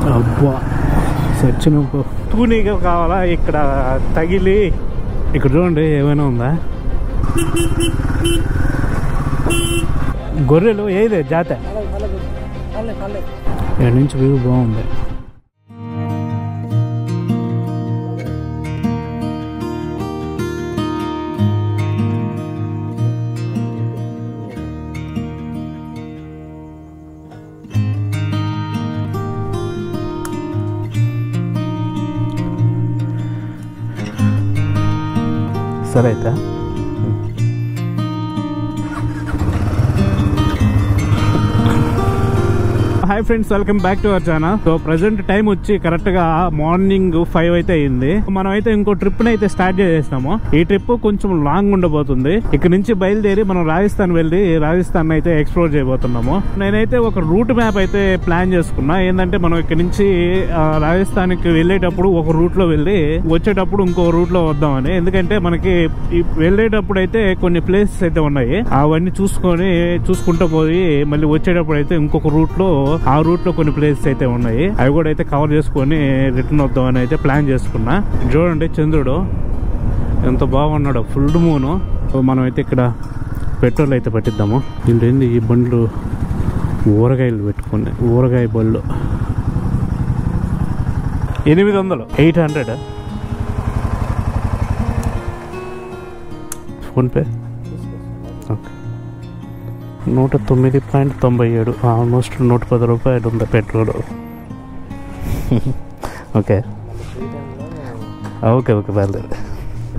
అబ్బా సచ్చిన తూనీగా కావాలా ఇక్కడ తగిలి. ఇక్కడ చూడండి ఏమైనా ఉందా? గొర్రెలు ఏదే జాత ఇక్కడ నుంచి వ్యూ బాగుంది. సరే అయితే hi friends, welcome back to our channel. So present time వచ్చి కరెక్ట్ గా మార్నింగ్ 5 అయితే అయింది. మనం అయితే ఇంకో ట్రిప్ అయితే స్టార్ట్ చేసేసినాము. ఈ ట్రిప్ కొంచెం లాంగ్ ఉండబోతుంది. ఇక్కడ నుంచి బయలుదేరి మనం రాజస్థాన్ వెళ్ళి రాజస్థాన్ అయితే ఎక్స్ప్లోర్ చేయబోతున్నాము. నేనైతే ఒక రూట్ మ్యాప్ అయితే ప్లాన్ చేసుకున్నా. ఏంటంటే మనం ఇక్కడ నుంచి రాజస్థాన్ కి వెళ్ళేటప్పుడు ఒక రూట్ లో వెళ్ళి వచ్చేటప్పుడు ఇంకో రూట్ లో వద్దామని. ఎందుకంటే మనకి వెళ్ళేటప్పుడు అయితే కొన్ని ప్లేసెస్ అయితే ఉన్నాయి, అవన్నీ చూసుకుంటూ పోయి మళ్ళీ వచ్చేటప్పుడు అయితే ఇంకొక రూట్ లో ఆ రూట్ లో కొన్ని ప్లేసెస్ అయితే ఉన్నాయి, అవి కూడా అయితే కవర్ చేసుకొని రిటర్న్ వద్దామని అయితే ప్లాన్ చేసుకున్నా. చూడండి చంద్రుడు ఎంత బాగున్నాడు, ఫుల్ మూను. మనం అయితే ఇక్కడ పెట్రోల్ అయితే పట్టిద్దాము. ఏంటి ఈ బండ్లు ఊరగాయలు పెట్టుకుని, ఊరగాయ బళ్ళు 800 800 ఫోన్పే. ఓకే 109.97 ఆల్మోస్ట్ 110 రూపాయలు ఉంది పెట్రోల్. ఓకే ఓకే ఓకే బయలుదేరి.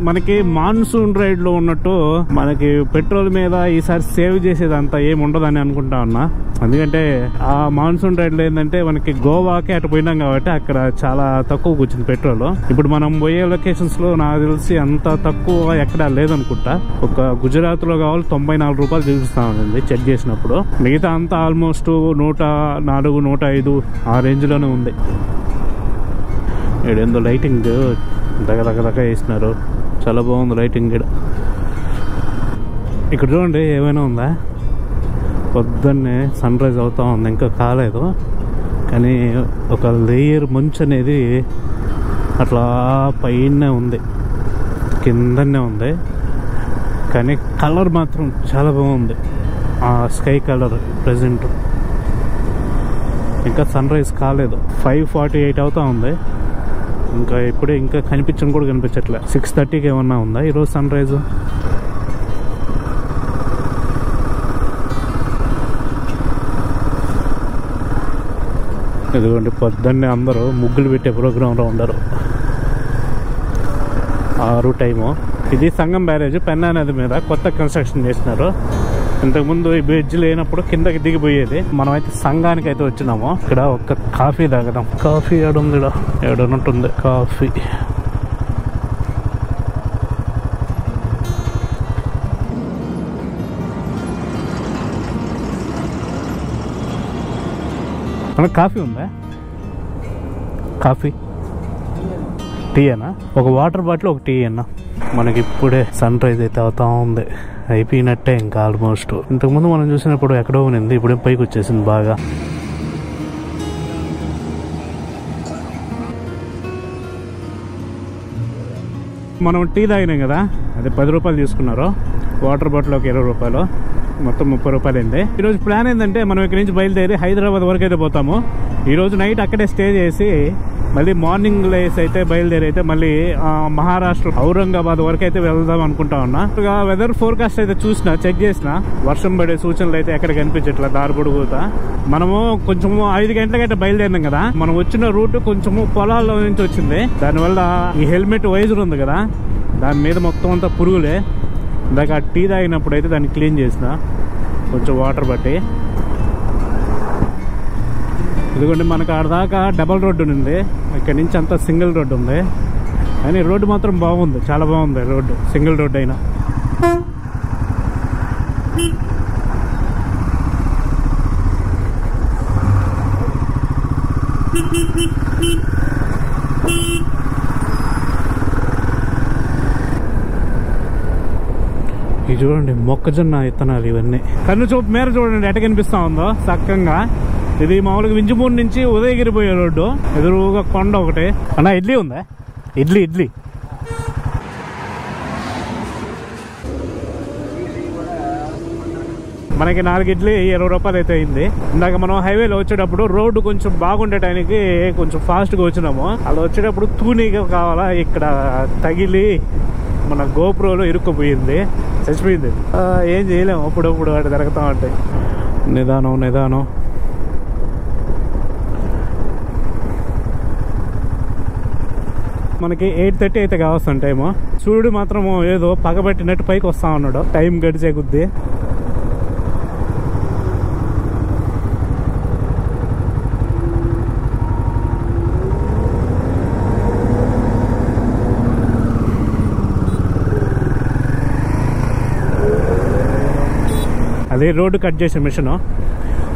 మనకి మాన్సూన్ రైడ్ లో ఉన్నట్టు మనకి పెట్రోల్ మీద ఈసారి సేవ్ చేసేదంతా ఏమి ఉండదని అనుకుంటా ఉన్నా. ఎందుకంటే ఆ మాన్సూన్ రైడ్ లో ఏంటంటే మనకి గోవాకి అటు పోయినాం కాబట్టి అక్కడ చాలా తక్కువ కూర్చుంది పెట్రోల్. ఇప్పుడు మనం పోయే లొకేషన్స్ లో నాకు తెలిసి అంత తక్కువ ఎక్కడా లేదనుకుంటా. ఒక గుజరాత్ లో కావాలి 94 రూపాయలు చూపిస్తా ఉంది చెక్ చేసినప్పుడు. మిగతా అంతా ఆల్మోస్ట్ 104 105 ఆ రేంజ్ లోనే ఉంది. ఏందో లైటింగ్ దగ్గర వేసినారు, చాలా బాగుంది లైటింగ్. ఇక్కడ చూడండి ఏమైనా ఉందా? పొద్దున్నే సన్ రైజ్ అవుతా ఉంది, ఇంకా కాలేదు కానీ ఒక లేయర్ మంచు అనేది అట్లా పైన ఉంది, కిందనే ఉంది. కానీ కలర్ మాత్రం చాలా బాగుంది, ఆ స్కై కలర్. ప్రజెంట్ ఇంకా సన్ రైజ్ కాలేదు, 5:48 అవుతా ఉంది. ఇంకా ఇప్పుడే ఇంకా కనిపించని కూడా కనిపించట్లే. 6:30కి ఏమన్నా ఉందా ఈరోజు సన్ రైజ్? ఇదిగోండి పొద్దున్నే అందరూ ముగ్గులు పెట్టే ప్రోగ్రాంలో ఉండరు. 6 టైము. ఇది సంగం బ్యారేజ్, పెన్నా నది మీద కొత్త కన్స్ట్రక్షన్ చేసినారు. ఇంతకుముందు ఈ బ్రిడ్జ్ లేనప్పుడు కిందకి దిగిపోయేది. మనం అయితే సంఘానికి అయితే వచ్చినాము. ఇక్కడ ఒక్క కాఫీ తాగదాం. కాఫీ ఏడుంది, ఏడన్నట్టుంది కాఫీ. మనకు కాఫీ ఉందా? కాఫీ టీ అన్నా? ఒక వాటర్ బాటిల్ ఒక టీ అన్నా. మనకి ఇప్పుడే సన్ రైజ్ అయితే అవుతా ఉంది, అయిపోయినట్టే ఇంకా ఆల్మోస్ట్. ఇంతకుముందు మనం చూసినప్పుడు ఎక్కడో ఉంది, ఇప్పుడే పైకి వచ్చేసింది బాగా. మనం టీ తాగినాం కదా, అది 10 రూపాయలు తీసుకున్నారు. వాటర్ బాటిల్ ఒక 20 రూపాయలు, మొత్తం 30 రూపాయలు అయింది. ఈరోజు ప్లాన్ ఏంటంటే మనం ఇక్కడ నుంచి బయలుదేరి హైదరాబాద్ వరకు అయితే పోతాము. ఈరోజు నైట్ అక్కడే స్టే చేసి మళ్ళీ మార్నింగ్ లేసి అయితే బయలుదేరి అయితే మళ్ళీ మహారాష్ట్ర ఔరంగాబాద్ వరకు అయితే వెళ్దాం అనుకుంటా ఉన్నా. వెదర్ ఫోర్కాస్ట్ అయితే చూసిన, చెక్ చేసిన, వర్షం పడే సూచనలు అయితే ఎక్కడ కనిపించట్లా దారి పొడుగుతా. మనము కొంచెము 5 గంటలకైతే బయలుదేరినాం కదా, మనం వచ్చిన రూట్ కొంచెము పొలాల్లో నుంచి వచ్చింది. దానివల్ల ఈ హెల్మెట్ వైజర్ ఉంది కదా, దాని మీద మొత్తం అంతా పురుగులే. ఇందాక టీ తాగినప్పుడు అయితే దాన్ని క్లీన్ చేసిన కొంచెం వాటర్ బట్టి. ఇదిగోండి మనకు ఆడదాకా డబల్ రోడ్డు ఉంది, ఇక్కడ నుంచి అంతా సింగిల్ రోడ్డు ఉంది. కానీ రోడ్డు మాత్రం బాగుంది, చాలా బాగుంది రోడ్డు, సింగిల్ రోడ్డు అయినా. ఇది చూడండి మొక్కజొన్న విత్తనాలు ఇవన్నీ. కన్ను చూపు మేర చూడండి ఎట కనిపిస్తా ఉందో చక్కగా. ఇది మామూలుగా వింజమూరు నుంచి ఉదయగిరి పోయే రోడ్డు. ఎదురుగా కొండ ఒకటి. అన్న ఇడ్లీ ఉందా? ఇడ్లీ మనకి 4 ఇడ్లీ 20 రూపాయలు అయితే అయింది. ఇందాక మనం హైవేలో వచ్చేటప్పుడు రోడ్డు కొంచెం బాగుండటానికి కొంచెం ఫాస్ట్గా వచ్చినాము. అలా వచ్చేటప్పుడు తూనీగా కావాలా, ఇక్కడ తగిలి మన గోప్రోలో ఇరుక్కుపోయింది, చచ్చిపోయింది. ఏం చేయలేము, అప్పుడప్పుడు అటు తిరుగుతా ఉంటాయి. నిదానం మనకి 8:30 అయితే కావస్తాం టైము. సూర్యుడు మాత్రం ఏదో పగబట్టినట్టు పైకి వస్తా ఉన్నాడు టైం గడిచే కొద్దీ. అదే రోడ్డు కట్ చేసే మిషన్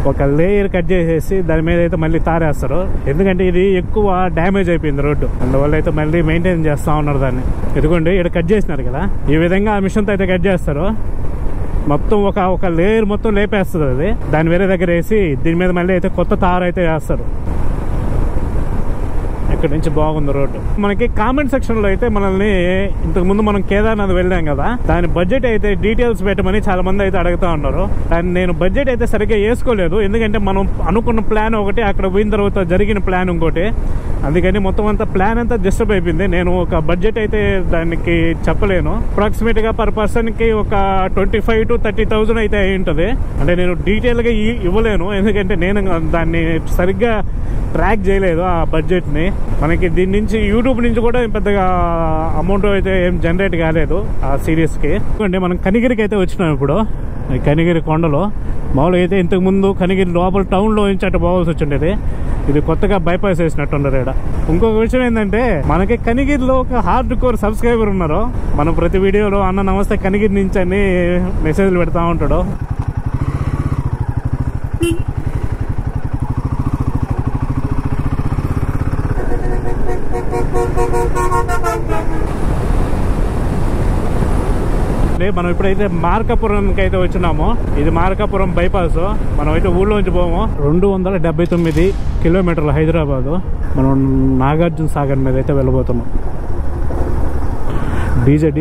ఒక లేయర్ కట్ చేసేసి దాని మీద అయితే మళ్ళీ తారేస్తారు. ఎందుకంటే ఇది ఎక్కువ డ్యామేజ్ అయిపోయింది రోడ్డు, అందువల్ల అయితే మళ్ళీ మెయింటైన్ చేస్తూ ఉన్నారు దాన్ని. ఎందుకంటే ఇక్కడ కట్ చేసినారు కదా, ఈ విధంగా ఆ మిషన్తో అయితే కట్ చేస్తారు. మొత్తం ఒక లేయర్ మొత్తం లేపేస్తుంది అది, దాన్ని వేరే దగ్గర వేసి దీని మీద మళ్ళీ అయితే కొత్త తారు అయితే వేస్తారు. ఇక్కడ నుంచి బాగుంది రోడ్డు. మనకి కామెంట్ సెక్షన్ లో అయితే మనల్ని ఇంతకు ముందు మనం కేదార్నాథ్ వెళ్ళాం కదా, దాని బడ్జెట్ అయితే డీటెయిల్స్ పెట్టమని చాలా మంది అయితే అడుగుతా ఉన్నారు. దాన్ని నేను బడ్జెట్ అయితే సరిగ్గా వేసుకోలేదు, ఎందుకంటే మనం అనుకున్న ప్లాన్ ఒకటి, అక్కడ పోయిన తర్వాత జరిగిన ప్లాన్ ఇంకోటి. అందుకని మొత్తం అంతా ప్లాన్ అంతా డిస్టర్బ్ అయిపోయింది. నేను ఒక బడ్జెట్ అయితే దానికి చెప్పలేను. అప్రాక్సిమేట్ గా పర్ పర్సన్ కి ఒక 25,000 to 30,000 అయితే అయి ఉంటుంది. అంటే నేను డీటెయిల్ గా ఇవ్వలేను, ఎందుకంటే నేను దాన్ని సరిగ్గా ట్రాక్ చేయలేదు ఆ బడ్జెట్ ని. మనకి దీని నుంచి యూట్యూబ్ నుంచి కూడా పెద్దగా అమౌంట్ అయితే ఏం జనరేట్ కాలేదు ఆ సిరీస్ కి. ఎందుకంటే మనం కనిగిరికి అయితే వచ్చినాం ఇప్పుడు. కనిగిరి కొండలో మామూలుగా అయితే ఇంతకు ముందు కనిగిరి లోపల టౌన్ లో నుంచి అటు పోవాల్సి వచ్చిండేది. ఇది కొత్తగా బైపాస్ వేసినట్టున్నారు ఇక్కడ. ఇంకొక విషయం ఏంటంటే, మనకి కనిగిరిలో ఒక హార్డ్ కోర్ సబ్స్క్రైబర్ ఉన్నారు. మనం ప్రతి వీడియోలో అన్న నమస్తే కనిగిరి నుంచి అని మెసేజ్లు పెడతా ఉంటాడు. మనం ఇప్పుడైతే మార్కాపురంకి అయితే వచ్చినాము. ఇది మార్కాపురం బైపాస్. మనం అయితే ఊళ్ళోంచి పోము. 279 కిలోమీటర్లు హైదరాబాదు. మనం నాగార్జున సాగర్ మీద అయితే వెళ్ళబోతున్నాం. డీజే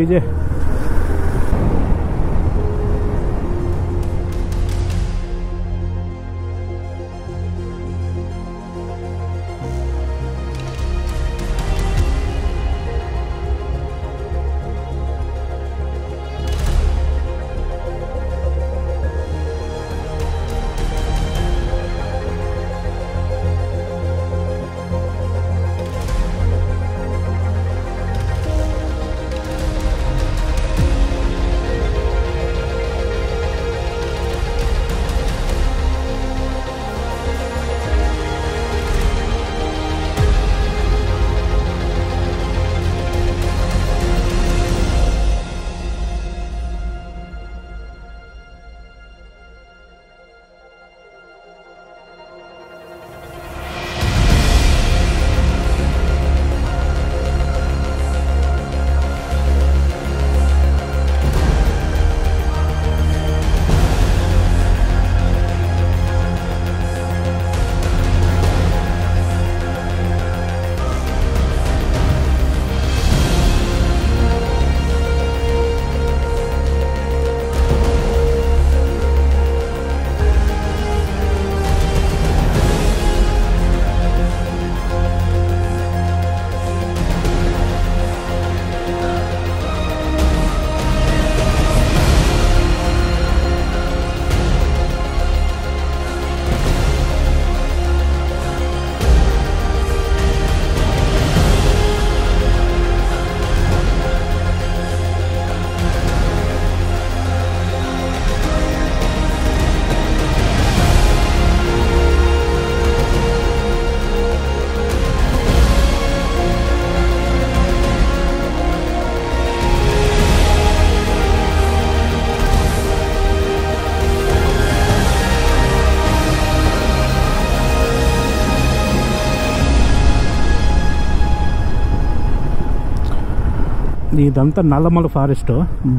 ఇదంతా నల్లమల ఫారెస్ట్.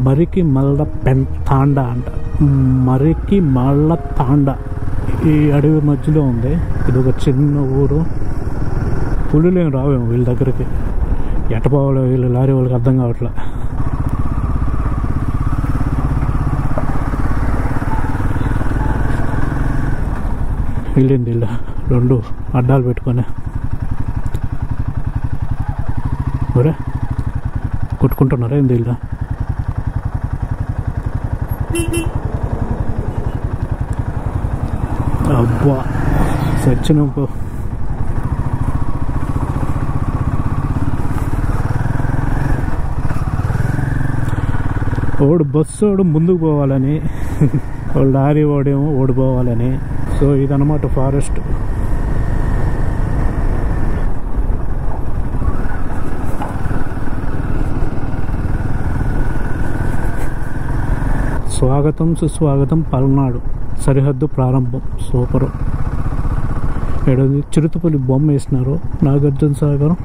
మరికి మల్ల తాండా అంట. మరికి మల్ల తాండా ఈ అడవి మధ్యలో ఉంది. ఇది ఒక చిన్న ఊరు. పులులు ఏం రావేమో వీళ్ళ దగ్గరికి. ఎట్ట పోవాలో వీళ్ళు లారీ వాళ్ళకి అర్థం కావట్లే. వెళ్ళింది వీళ్ళు 2 అడ్డాలు పెట్టుకొని. ఒరే కొట్టుకుంటున్నారా ఏంది వీళ్ళు? అబ్బా సచ్చినప్పు. బస్సు ముందుకు పోవాలని, లారీ ఓడేమో ఓడిపోవాలని. సో ఇదన్నమాట ఫారెస్ట్. స్వాగతం సుస్వాగతం పల్నాడు సరిహద్దు ప్రారంభం. సూపరు. ఏడాది చిరుతపులి బొమ్మ వేసినారు. నాగార్జున సాగర్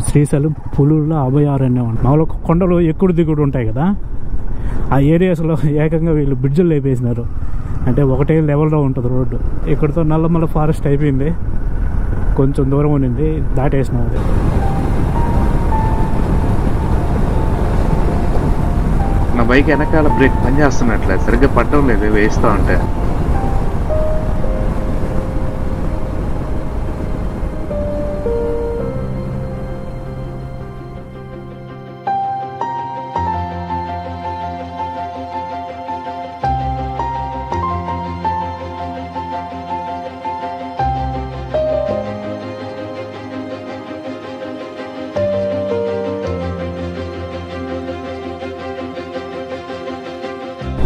శ్రీశైలం పులుల అభయారణ్యం. మామూలు కొండలు ఎక్కుడు దిగుడు ఉంటాయి కదా, ఆ ఏరియాస్లో ఏకంగా వీళ్ళు బ్రిడ్జులు లేపేసినారు. అంటే ఒకటే లెవెల్లో ఉంటుంది రోడ్డు. ఇక్కడితో నల్లమల్ల ఫారెస్ట్ అయిపోయింది. కొంచెం దూరం ఉండింది, దాటేసినాం. అది నా బైక్ వెనకాల బ్రేక్ పనిచేస్తున్నట్లేదు, సరిగ్గా పట్టడం లేదు వేస్తూ ఉంటే.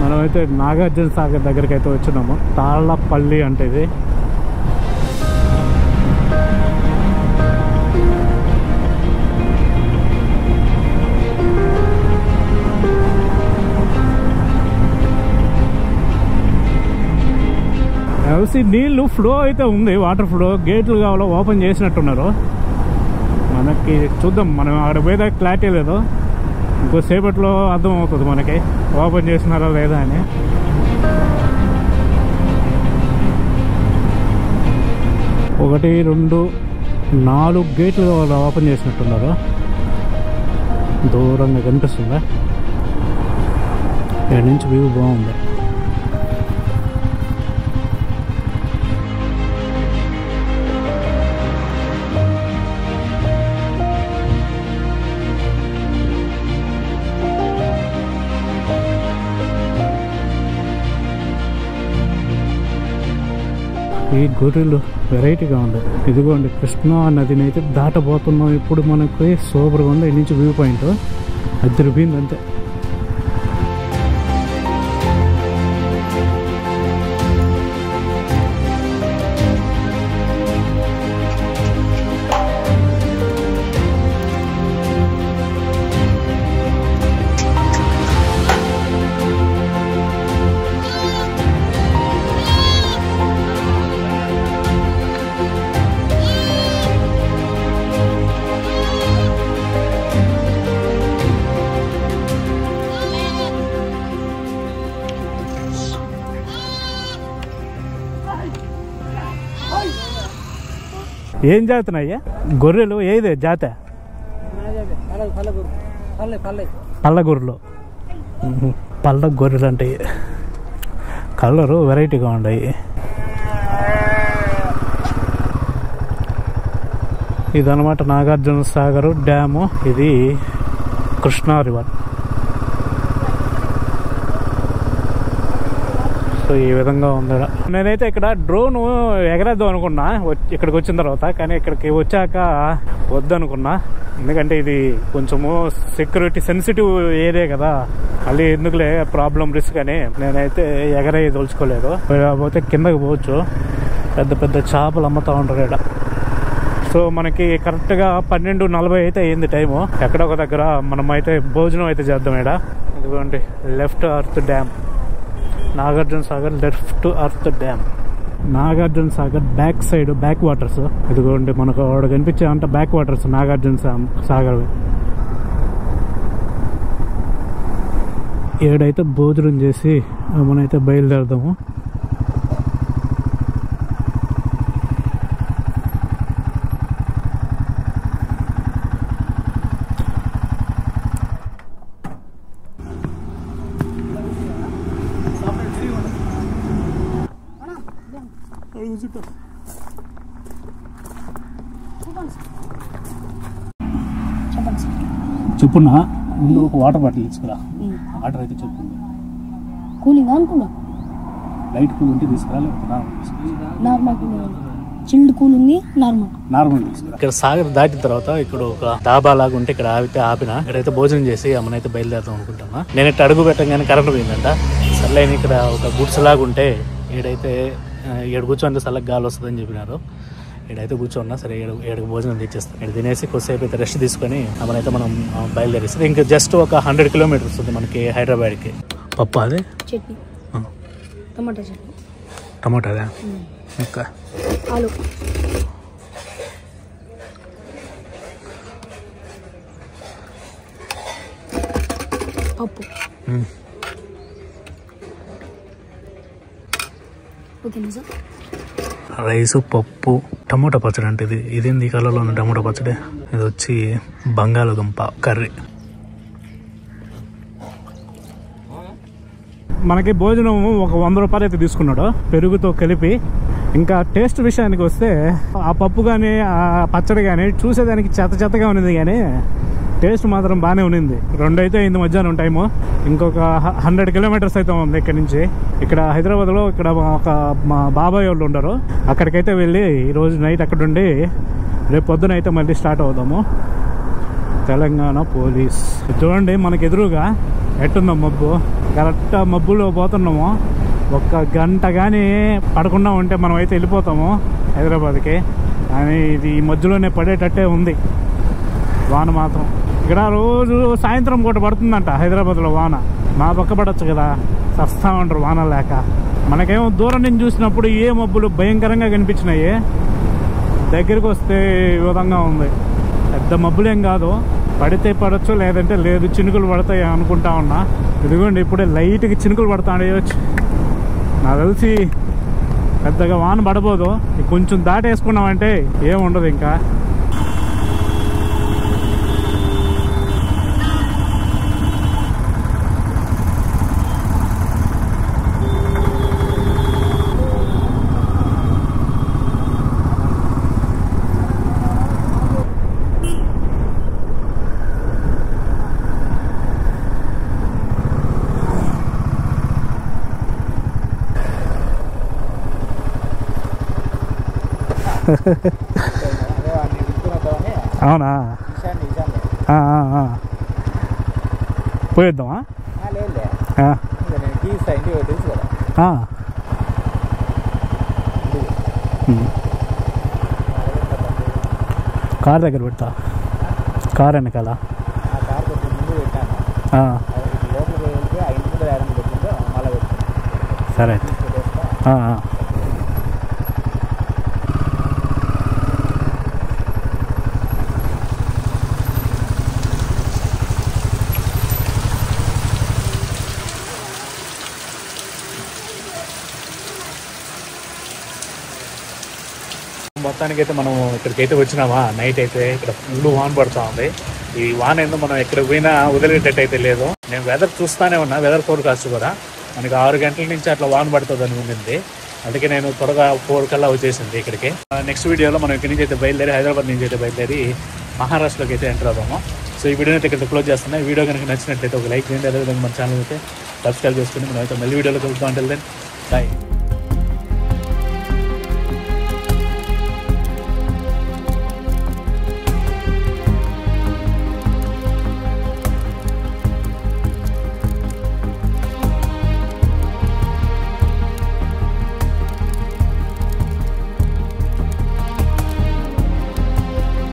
మనమైతే నాగార్జున సాగర్ దగ్గరికి అయితే వచ్చినాము. తాళ్ళపల్లి అంటే ఇది. నీళ్ళు ఫ్లో అయితే ఉంది, వాటర్ ఫ్లో. గేట్లు కావాలో ఓపెన్ చేసినట్టున్నారు. మనకి చూద్దాం, మనం అక్కడ పోయేదా క్లారిటీ లేదు. ఇంకోసేపట్లో అర్థం అవుతుంది మనకి ఓపెన్ చేసినారా లేదా అని. ఒకటి 2 4 గేట్లు ఓపెన్ చేసినట్టున్నారు. దూరంగా కనిపిస్తుందా? ఇక్కడ నుంచి వ్యూ బాగుంది. ఈ గొర్రెలు వెరైటీగా ఉంది. ఇదిగోండి కృష్ణా నదిని అయితే దాటబోతున్నాం ఇప్పుడు. మనకి సూపర్గా ఉంది. ఈ నుంచి వ్యూ పాయింట్ అద్దరిపోయింది అంతే. ఏం జాతనయ్యా గొర్రెలు? ఏదే జాత? పళ్ళ గొర్రెలు. పళ్ళ గొర్రెలు అంటే కలరు వెరైటీగా ఉన్నాయి. ఇదన్నమాట నాగార్జున సాగర్ డ్యాము. ఇది కృష్ణా రివర్. సో ఈ విధంగా ఉంది. నేనైతే ఇక్కడ డ్రోన్ ఎగరేద్దాం అనుకున్నా ఇక్కడికి వచ్చిన తర్వాత, కానీ ఇక్కడికి వచ్చాక వద్దనుకున్నా. ఎందుకంటే ఇది కొంచెము సెక్యూరిటీ సెన్సిటివ్ ఏరియా కదా, మళ్ళీ ఎందుకులే ప్రాబ్లం రిస్క్ అని నేనైతే ఎగరేయదలుచుకోలేదు. కాకపోతే కిందకి పోవచ్చు. పెద్ద పెద్ద చేపలు అమ్ముతూ ఉంటారు ఇక్కడ. సో మనకి కరెక్ట్గా 12:40 అయితే అయింది టైము. ఎక్కడ ఒక దగ్గర మనం అయితే భోజనం అయితే చేద్దాం ఇక్కడ. ఇదిగోండి left earth dam, Nagarjuna Sagar left earth dam. Nagarjuna Sagar back side back waters. ఇదిగోండి మనకు ఆవిడ కనిపించే అంట బ్యాక్ వాటర్స్ నాగార్జున సాగర్. ఏడైతే భోజనం చేసి మనమైతే బయలుదేరదాము. చెప్పున్నా ముందు ఒక వాటర్ బాటిల్ తీసుకురా. వాటర్ అయితే చెప్పు. కూలింగ్ అనుకున్నా లైట్ కూల్ ఉంటే తీసుకురా, లేకపోతే నార్మల్ చిల్డ్ కూల్ ఉంది, నార్మల్ తీసుకురా. ఇక్కడ సాగర్ దాటిన తర్వాత ఇక్కడ ఒక డాబా లాగా ఉంటే ఇక్కడ ఆపిన ఇక్కడైతే భోజనం చేసి అమ్మనైతే బయలుదేరుతాం అనుకుంటున్నా. నేనైతే అడుగు పెట్టగానే కరెంట్ పోయిందంట. సర్లేని ఇక్కడ ఒక గుడ్స్ లాగా ఉంటే ఈడైతే ఏడు కూర్చోండి చల్లగా గాలి వస్తుందని చెప్పినారు. ఈడైతే కూర్చోన్నా సరే ఏడుగు భోజనం తెచ్చేస్తాం. ఇక్కడ తినేసి కొద్దిసేపు అయితే రెస్ట్ తీసుకొని అమ్మనైతే మనం బయలుదేరిస్తాం. ఇంకా జస్ట్ ఒక 100 కిలోమీటర్స్ ఉంది మనకి హైదరాబాద్కి. పప్పు అదే చట్నీ, టమాటా చట్నీ, టమాటా అదే ఇంకా ఆలు, పప్పు. ఓకేనా సార్? రైసు, పప్పు, టమోటా పచ్చడి అంటే ఇదేంది ఈ కలర్లో ఉన్న టమోటా పచ్చడి? ఇది వచ్చి బంగాళదుంప కర్రీ. మనకి భోజనం ఒక 100 రూపాయలు అయితే తీసుకున్నాడు పెరుగుతో కలిపి. ఇంకా టేస్ట్ విషయానికి వస్తే ఆ పప్పు కానీ ఆ పచ్చడి కానీ చూసేదానికి చెత్తగా ఉన్నది, కానీ టేస్ట్ మాత్రం బాగానే ఉన్నింది. 2 అయితే అయింది మధ్యాహ్నం టైము. ఇంకొక 100 కిలోమీటర్స్ అయితే ఉంది ఇక్కడ నుంచి. ఇక్కడ హైదరాబాద్లో ఇక్కడ మా బాబాయ్ వాళ్ళు ఉండరు, అక్కడికైతే వెళ్ళి ఈరోజు నైట్ అక్కడ ఉండి రేపు పొద్దున అయితే మళ్ళీ స్టార్ట్ అవుదాము. తెలంగాణ పోలీస్ చూడండి మనకి ఎదురుగా ఎట్టుందో మబ్బు. కరెక్ట్ మబ్బులో పోతున్నాము. 1 గంట కానీ పడకుండా ఉంటే మనం అయితే వెళ్ళిపోతాము హైదరాబాద్కి. కానీ ఇది మధ్యలోనే పడేటట్టే ఉంది వాన మాత్రం. ఇక్కడ రోజు సాయంత్రం పూట పడుతుందంట హైదరాబాద్లో వాన. మా పక్క పడవచ్చు కదా, సస్తా ఉంటారు వాన లేక. మనకేమో దూరం నుంచి చూసినప్పుడు ఏ మబ్బులు భయంకరంగా కనిపించినాయి, దగ్గరికి వస్తే ఈ విధంగా ఉంది. పెద్ద మబ్బులేం కాదు, పడితే పడవచ్చు లేదంటే లేదు, చినుకులు పడతాయి అనుకుంటా ఉన్నా. ఇదిగోండి ఇప్పుడే లైట్గా చినుకులు పడతాయి. నాకు తెలిసి పెద్దగా వాన పడబోదు. కొంచెం దాటేసుకున్నామంటే ఏముండదు ఇంకా. అవునా? పోయేద్దామా? కార్ దగ్గర పెడతా. కార్ వెనకాల సరే. మొత్తానికైతే మనం ఇక్కడికైతే వచ్చినామా. నైట్ అయితే ఇక్కడ ఫుల్ వాన పడుతూ ఉంది. ఈ వాన ఏందో మనం ఎక్కడికి పోయినా వదిలేటట్టు అయితే లేదు. నేను వెదర్ చూస్తానే ఉన్నా, వెదర్ ఫోర్కాస్ట్ కూడా మనకి 6 గంటల నుంచి అట్లా వాన పడుతుంది అని ఉండింది. అందుకే నేను త్వరగా 4 కల్లా వచ్చేసింది ఇక్కడికి. నెక్స్ట్ వీడియోలో మనం ఇక్కడి నుంచి అయితే బయలుదేరి హైదరాబాద్ నుంచి అయితే బయలుదేరి మహారాష్ట్రలోకి అయితే ఎంటర్ అవుదాము. సో ఈ వీడియోని అయితే ఇక్కడ క్లోజ్ చేస్తున్నాయి. ఈ వీడియో కనుక నచ్చినట్లయితే ఒక లైక్ చేయండి. అదేవిధంగా మన ఛానల్ అయితే సబ్స్క్రైబ్ చేసుకుని మనం అయితే మళ్ళీ వీడియోలో కలుగుతూ ఉంటుంది. బాయ్.